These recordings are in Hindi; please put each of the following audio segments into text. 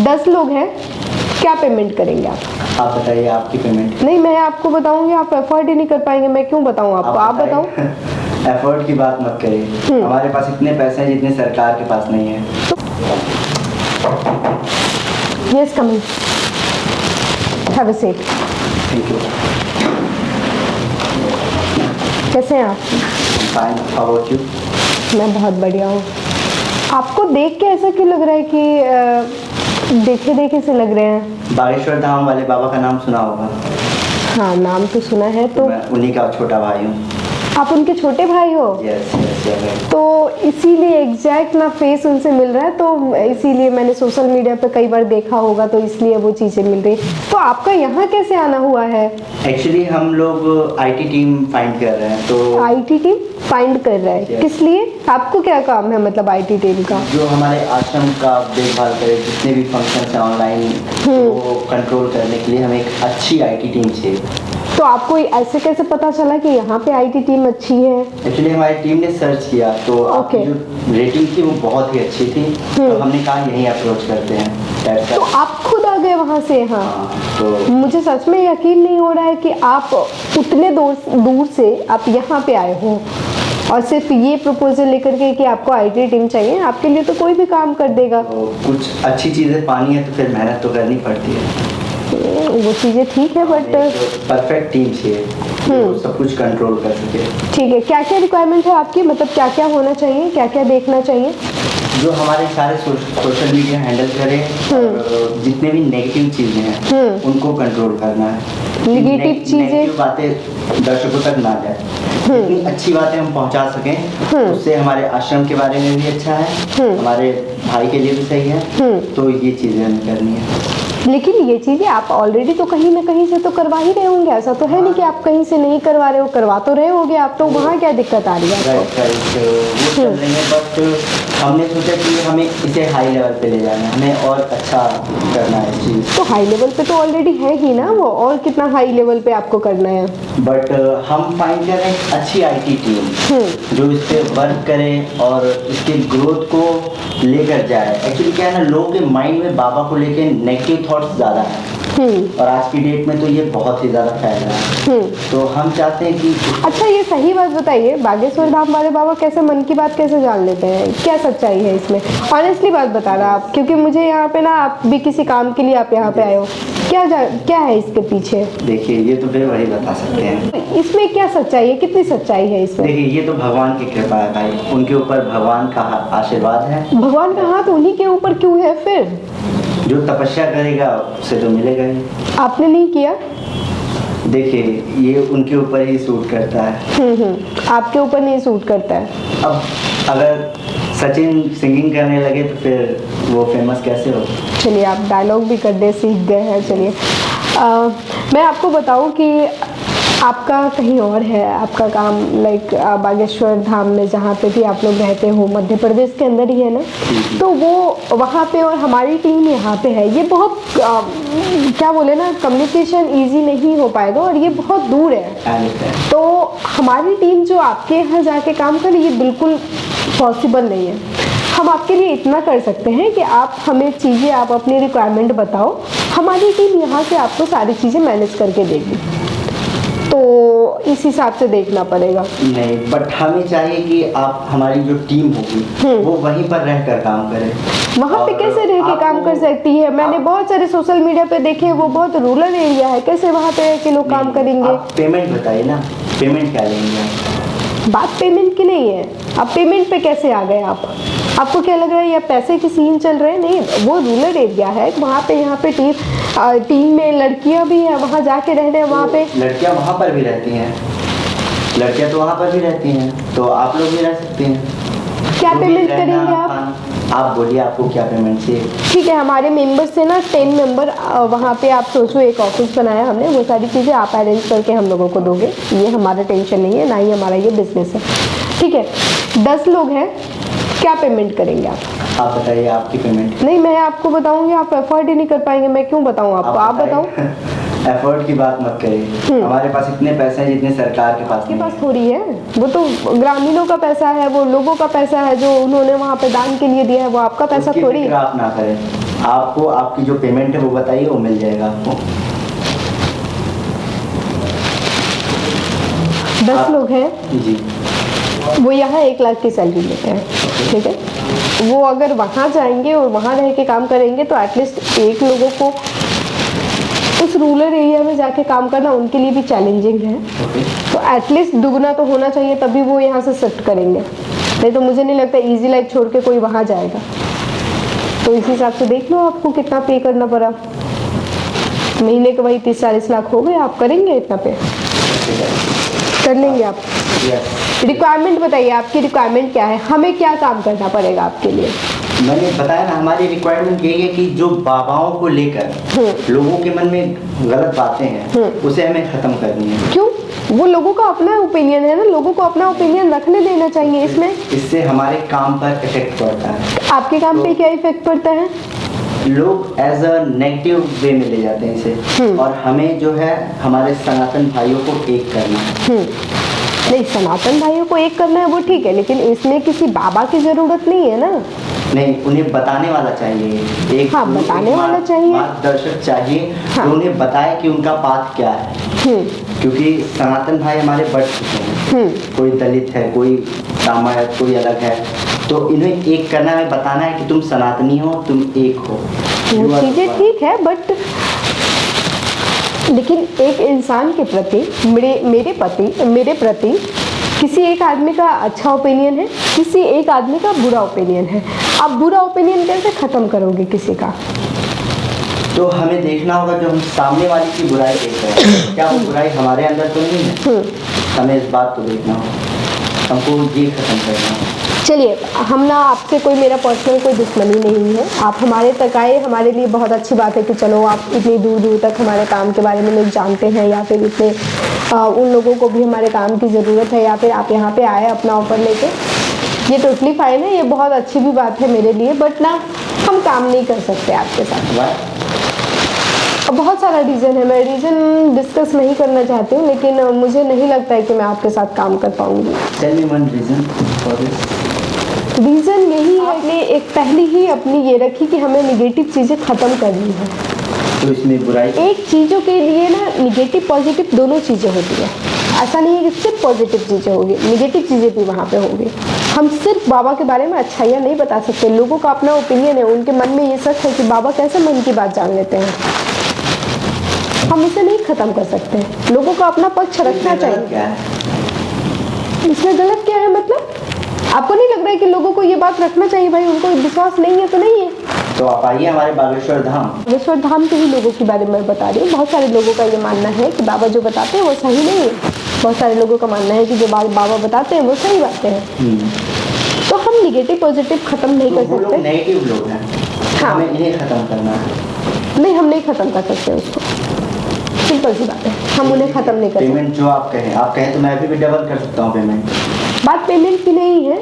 10 लोग हैं, क्या पेमेंट करेंगे आप बताइए आपकी पेमेंट। नहीं, मैं आपको बताऊंगी, आप अफोर्ड ही नहीं कर पाएंगे, मैं क्यों बताऊं आपको, आप बताओ। एफर्ट की बात मत करिए, हमारे पास इतने पैसे हैं जितने सरकार के पास नहीं है। Yes, coming, have a seat. Thank you. कैसे हैं आप? Fine, how about you? मैं बहुत बढ़िया हूँ। आपको देख के ऐसा क्यों लग रहा है कि देखे देखे से लग रहे हैं? बागेश्वर धाम वाले बाबा का नाम सुना होगा? हाँ, नाम तो सुना है। तो मैं उन्हीं का छोटा भाई हूँ। आप उनके छोटे भाई हो? Yes yes yes. तो इसीलिए एग्जैक्ट ना फेस उनसे मिल रहा है, तो इसीलिए मैंने सोशल मीडिया पे कई बार देखा होगा, तो इसलिए वो चीज़ें मिल रही। तो आपका यहाँ कैसे आना हुआ है? एक्चुअली हम लोग आईटी टीम फाइंड कर रहे हैं। तो आईटी टीम फाइंड कर रहा है? Yes. किस लिए? आपको क्या काम है मतलब आईटी टीम का? जो हमारे आश्रम का देखभाल करे, जितने भी फंक्शन हैं ऑनलाइन वो कंट्रोल करने के लिए हमें एक अच्छी आईटी टीम चाहिए। तो आपको ऐसे कैसे पता चला कि यहाँ पे आईटी टीम अच्छी है? एक्चुअली हमारी टीम ने सर्च किया तो आपकी जो रेटिंग थी वो बहुत ही अच्छी थी, तो हमने कहा यहीं अप्रोच करते हैं। तो आप खुद आ गए वहाँ से? हाँ। तो मुझे सच में यकीन नहीं हो रहा है कि आप उतने दूर से आप यहाँ पे आए हो और सिर्फ ये प्रपोजल लेकर के कि आपको आईटी टीम चाहिए। आपके लिए तो कोई भी काम कर देगा। तो कुछ अच्छी चीज़ें पानी है तो फिर मेहनत तो करनी पड़ती है। वो चीज़ें ठीक है, बट परफेक्ट टीम चाहिए जो सब कुछ कंट्रोल कर सके। ठीक है, क्या क्या रिक्वायरमेंट है आपकी, मतलब क्या क्या होना चाहिए, क्या क्या देखना चाहिए? जो हमारे सारे सोशल मीडिया हैंडल करे, जितने भी नेगेटिव चीज़ें हैं उनको कंट्रोल करना है। नेगेटिव चीज़ें, बातें दर्शकों तक ना जाए, जितनी अच्छी बातें हम पहुंचा सकें उससे हमारे आश्रम के बारे में भी अच्छा है, हमारे भाई के लिए भी सही है। तो ये चीज़ें हमें करनी है। लेकिन ये चीज़ें आप ऑलरेडी तो कहीं ना कहीं से तो करवा ही रहे होंगे, ऐसा तो है नहीं कि आप कहीं से नहीं करवा रहे हो, करवा तो रहे होगे आप। तो वहाँ क्या दिक्कत आ रही है आपको? वो चल रही है, बट हमने सोचा कि हमें इसे हाई लेवल पे ले जाना है, हमें और अच्छा करना है चीज़। तो हाई लेवल पे तो ऑलरेडी है ही ना वो, और कितना हाई लेवल पे आपको करना है? बट हम फाइंड कर रहे हैं अच्छी आईटी टीम जो इस पे वर्क करे और इसके ग्रोथ को लेकर जाए। एक्चुअली क्या है ना, लोगों के माइंड में बाबा को लेकर नेगेटिव थॉट्स ज़्यादा हैं और आज की डेट में तो ये बहुत ही ज़्यादा फैल रहा है। तो हम चाहते हैं कि अच्छा, ये सही बात बताइए, बागेश्वर धाम वाले बाबा कैसे मन की बात कैसे जान लेते हैं? क्या सच्चाई है इसमें? ऑनेस्टली बात बता रहा आप, क्योंकि मुझे यहाँ पे ना, आप भी किसी काम के लिए आप यहाँ पे आए हो, क्या है इसके पीछे? देखिए, ये तो फिर वही बता सकते हैं इसमें क्या सच्चाई है, कितनी सच्चाई है इसमें? देखिए, ये तो भगवान की कृपा है भाई, उनके ऊपर भगवान का आशीर्वाद है। भगवान का हाथ उन्हीं के ऊपर क्यों है फिर? जो तपस्या करेगा उसे तो मिलेगा ही। आपने नहीं किया? देखिए, ये उनके ऊपर ही सूट करता है। आपके ऊपर नहीं सूट करता है। अब अगर सचिन सिंगिंग करने लगे तो फिर वो फेमस कैसे हो? चलिए, आप डायलॉग भी कर दे सीख गए हैं। चलिए, मैं आपको बताऊं कि आपका कहीं और है, आपका काम लाइक बागेश्वर धाम में जहाँ पे भी आप लोग रहते हो, मध्य प्रदेश के अंदर ही है ना, तो वो वहाँ पे और हमारी टीम यहाँ पे है। ये बहुत क्या बोले ना, कम्युनिकेशन इजी नहीं हो पाएगा और ये बहुत दूर है। तो हमारी टीम जो आपके यहाँ जाके काम करे, ये बिल्कुल पॉसिबल नहीं है। हम आपके लिए इतना कर सकते हैं कि आप हमें चीज़ें, आप अपनी रिक्वायरमेंट बताओ, हमारी टीम यहाँ से आपको सारी चीज़ें मैनेज करके देगी। तो इस हिसाब से देखना पड़ेगा। नहीं, बट हमें चाहिए कि आप, हमारी जो टीम होगी वो वहीं पर रहकर काम करे। वहाँ पे कैसे रह के काम कर सकती है? मैंने बहुत सारे सोशल मीडिया पे देखे, वो बहुत रूरल एरिया है, कैसे वहाँ पे रह के लोग काम करेंगे? आप पेमेंट बताइए ना, पेमेंट क्या लेंगे आप? बात पेमेंट की नहीं है। अब पेमेंट पे कैसे आ गए आप? आपको क्या लग रहा है ये पैसे की सीन चल रहे हैं? नहीं, वो रूरल एरिया है, वहाँ पे यहाँ पे टीम में लड़कियाँ भी हैं, वहाँ जाके रह रहे हैं। वहाँ पे लड़कियाँ वहाँ पर भी रहती हैं, लड़कियाँ तो वहाँ पर भी रहती हैं, तो आप लोग भी रह सकते हैं। क्या पेमेंट करेंगे आप? आप बोलिए, आपको क्या पेमेंट चाहिए? ठीक है, हमारे मेंबर से ना 10 मेंबर वहाँ पे, आप सोचो एक ऑफिस बनाया हमने, वो सारी चीज़ें आप अरेंज करके हम लोगों को दोगे। ये हमारा टेंशन नहीं है, ना ही हमारा ये बिजनेस है। ठीक है, 10 लोग हैं, क्या पेमेंट करेंगे आप बताइए आपकी पेमेंट। नहीं, मैं आपको बताऊंगी, आप अफोर्ड ही नहीं कर पाएंगे, मैं क्यों बताऊं आपको, आप बताओ। एफर्ट की बात मत करिए, हमारे पास इतने पैसे हैं जितने सरकार के पास नहीं है। थोड़ी है, वो तो ग्रामीणों का पैसा है, वो लोगों का पैसा है जो उन्होंने वहाँ पे दान के लिए दिया है, वो आपका पैसा थोड़ी है। आप ना करें, आपको आपकी जो पेमेंट है वो बताइए, वो मिल जाएगा आपको। 10 लोग हैं जी, वो यहाँ 1 लाख की सैलरी लेते हैं, ठीक है। वो अगर वहाँ जाएंगे और वहाँ रह के काम करेंगे तो एटलीस्ट 1 लोगों को उस रूरल एरिया में जाके काम करना उनके लिए भी चैलेंजिंग है। तो एटलीस्ट दुगना तो होना चाहिए, तभी वो यहाँ से शिफ्ट करेंगे। नहीं तो मुझे नहीं लगता इजी लाइफ छोड़ के कोई वहाँ जाएगा। तो इस हिसाब से देख लो आपको कितना पे करना पड़ा। महीने के वही 30-40 लाख हो गए। आप करेंगे इतना पे? कर लेंगे आप? रिक्वायरमेंट बताइए, आपकी रिक्वायरमेंट क्या है? हमें क्या काम करना पड़ेगा आपके लिए? मैंने बताया ना, हमारी रिक्वायरमेंट यही है कि जो बाबाओं को लेकर लोगों के मन में गलत बातें हैं उसे हमें खत्म करनी है। क्यों? वो लोगों का अपना ओपिनियन है ना, लोगों को अपना ओपिनियन रखने देना चाहिए। इसमें इससे हमारे काम पर इफेक्ट पड़ता है। आपके काम पे क्या इफेक्ट पड़ता है? लोग एज अ नेगेटिव वे में ले जाते हैं इसे, और हमें जो है हमारे सनातन भाइयों को एक करना है। नहीं, सनातन भाइयों को एक करना है वो ठीक है, लेकिन इसमें किसी बाबा की जरूरत नहीं है ना। नहीं, उन्हें बताने वाला चाहिए, एक हाँ, बताने वाला चाहिए, मार्गदर्शक चाहिए। हाँ। तो उन्हें बताए कि उनका पाथ क्या है। क्योंकि सनातन भाई हमारे बढ़ चुके हैं, कोई दलित है, कोई ब्राह्मण, कोई अलग है, तो इन्हें एक करना है, बताना है कि तुम सनातनी हो, तुम एक हो। वो चीजें ठीक है, बट लेकिन एक इंसान के प्रति मेरे प्रति किसी एक आदमी का अच्छा ओपिनियन है, किसी एक आदमी का बुरा ओपिनियन है। आप बुरा ओपिनियन कैसे खत्म करोगे किसी का? तो हमें देखना होगा जो हम सामने वाले की बुराई देख रहे हैं, क्या वो बुराई हमारे अंदर तो नहीं है। हमें इस बात को देखना होगा, हमको ये खत्म करना है। चलिए, हम ना आपसे कोई मेरा पर्सनल कोई दुश्मनी नहीं है। आप हमारे तक आए, हमारे लिए बहुत अच्छी बात है कि चलो आप इतनी दूर दूर तक हमारे काम के बारे में लोग जानते हैं, या फिर इतने उन लोगों को भी हमारे काम की ज़रूरत है, या फिर आप यहाँ पे आए अपना ऑफर लेके। ये टोटली फाइन है, ये बहुत अच्छी भी बात है मेरे लिए, बट ना हम काम नहीं कर सकते आपके साथ। अब बहुत सारा रीज़न है, मैं रीज़न डिस्कस नहीं करना चाहती हूँ, लेकिन मुझे नहीं लगता है कि मैं आपके साथ काम कर पाऊँगी। रीज़न यही है, आपने एक पहली ही अपनी ये रखी कि हमें निगेटिव चीज़ें ख़त्म करनी है। तो इसमें बुराई, एक चीज़ों के लिए ना निगेटिव पॉजिटिव दोनों चीज़ें होती है। ऐसा नहीं है कि सिर्फ पॉजिटिव चीज़ें होगी, निगेटिव चीज़ें भी वहाँ पे होगी। हम सिर्फ बाबा के बारे में अच्छाइयाँ नहीं बता सकते। लोगों का अपना ओपिनियन है, उनके मन में ये सच है कि बाबा कैसे मन की बात जान लेते हैं। हम इसे नहीं ख़त्म कर सकते। लोगों का अपना पक्ष रखना चाहिए। इसमें गलत क्या है? मतलब आपको नहीं लग रहा है कि लोगों को ये बात रखना चाहिए? भाई, उनको विश्वास नहीं है तो नहीं है, तो आप आइए हमारे बागेश्वर धाम। बागेश्वर धाम के ही लोगों के बारे में बता रही हूँ। बहुत सारे लोगों का ये मानना है कि बाबा जो बताते हैं वो सही नहीं है। बहुत सारे लोगों का मानना है कि जो बाबा बताते हैं वो सही बातें हैं। तो हम निगेटिव पॉजिटिव खत्म नहीं कर सकते। नेगेटिव लोग हैं, हाँ, हमें इन्हें खत्म करना है। नहीं, हम नहीं खत्म कर सकते उसको, सिंपल सी बात है, हम उन्हें खत्म नहीं कर सकते। पेमेंट जो आप कहें तो मैं अभी भी डबल कर सकता हूँ पेमेंट। बात पेमेंट की नहीं है,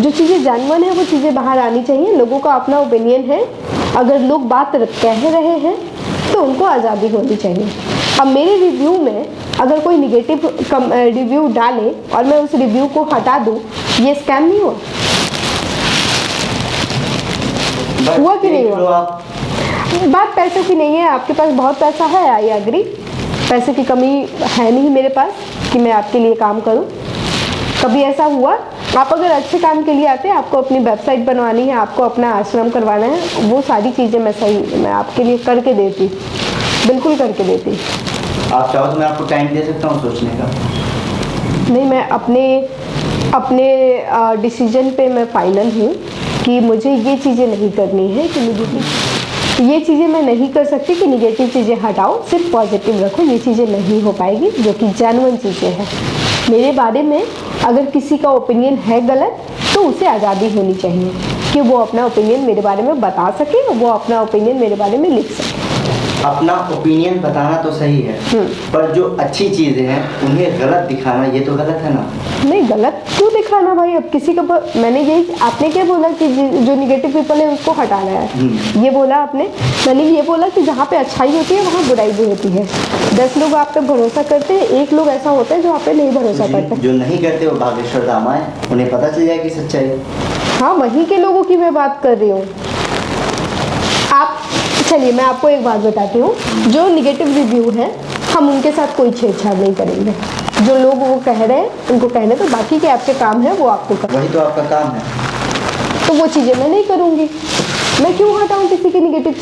जो चीज़ें जेन्युइन है वो चीज़ें बाहर आनी चाहिए। लोगों का अपना ओपिनियन है, अगर लोग बात कह रहे हैं तो उनको आज़ादी होनी चाहिए। अब मेरे रिव्यू में अगर कोई निगेटिव रिव्यू डाले और मैं उस रिव्यू को हटा दूँ, ये स्कैम नहीं हुआ? हुआ कि नहीं हुआ? बात पैसों की नहीं है, आपके पास बहुत पैसा है, आई एग्री। पैसे की कमी है नहीं मेरे पास कि मैं आपके लिए काम करूं। कभी ऐसा हुआ? आप अगर अच्छे काम के लिए आते हैं, आपको अपनी वेबसाइट बनवानी है, आपको अपना आश्रम करवाना है, वो सारी चीज़ें मैं आपके लिए करके देती, बिल्कुल करके देती। आप चाहो तो मैं आपको टाइम दे सकता हूँ सोचने का। नहीं, मैं अपने डिसीजन पे मैं फाइनल हूँ कि मुझे ये चीज़ें नहीं करनी है, कि ये चीज़ें मैं नहीं कर सकती कि निगेटिव चीज़ें हटाओ, सिर्फ पॉजिटिव रखो। ये चीज़ें नहीं हो पाएगी, जो कि जेन्युइन चीज़ें हैं। मेरे बारे में अगर किसी का ओपिनियन है गलत, तो उसे आज़ादी होनी चाहिए कि वो अपना ओपिनियन मेरे बारे में बता सके, वो अपना ओपिनियन मेरे बारे में लिख सके। अपना ओपिनियन बताना तो सही है, पर जो अच्छी चीज़ें हैं उन्हें गलत दिखाना, ये तो गलत है ना। नहीं, गलत क्यों दिखाना भाई? अब किसी का मैंने यही, आपने क्या बोला कि जो निगेटिव पीपल है उसको हटाना है, ये बोला आपने। मैंने ये बोला कि जहाँ पे अच्छाई होती है वहाँ बुराई भी होती है। 10 लोग आप पे भरोसा करते हैं, 1 लोग ऐसा होता है जो आप पे नहीं भरोसा करते। जो नहीं करते वो बागेश्वर धाम आए, उन्हें पता चल जाएगी सच्चाई। हाँ, वहीं के लोगों की मैं बात कर रही हूँ। आप चलिए मैं आपको एक बात बताती हूँ, जो निगेटिव रिव्यू है हम उनके साथ कोई छेड़छाड़ नहीं करेंगे। जो लोग वो कह रहे हैं उनको कहने तो, बाकी के आपके काम है वो आपको कर, वही तो आपका काम है। तो वो चीज़ें मैं नहीं करूँगी। मैं क्यों हटाऊँ किसी की निगेटिव?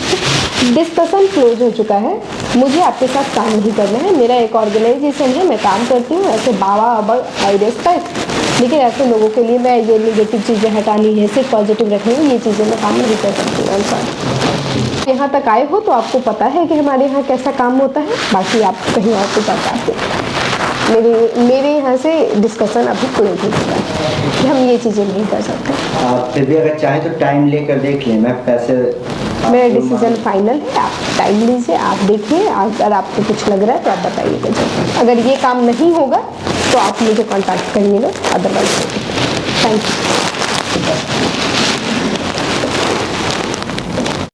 डिस्कशन क्लोज हो चुका है, मुझे आपके साथ काम नहीं करना है। मेरा एक ऑर्गेनाइजेशन है, मैं काम करती हूँ ऐसे बाबा अब आई रिस्पेक्ट, लेकिन ऐसे लोगों के लिए मैं ये निगेटिव चीज़ें हटानी है, सिर्फ पॉजिटिव रखनी है, ये चीज़ें मैं काम नहीं कर सकती हूँ। सॉरी, यहाँ तक आए हो तो आपको पता है कि हमारे यहाँ कैसा काम होता है, बाकी आप कहीं और को बताते हैं। मेरे यहाँ से डिस्कशन अभी क्लोज हो चुका है कि हम ये चीज़ें नहीं कर सकते। आप फिर भी अगर चाहें तो टाइम लेकर देख लें, मैं पैसे मेरा डिसीजन फाइनल है, आप टाइम लीजिए, आप देखिए, अगर आपको कुछ लग रहा है तो आप बताइएगा जरूर। अगर ये काम नहीं होगा तो आप मुझे कॉन्टैक्ट करिएगा, अदरवाइज थैंक यू।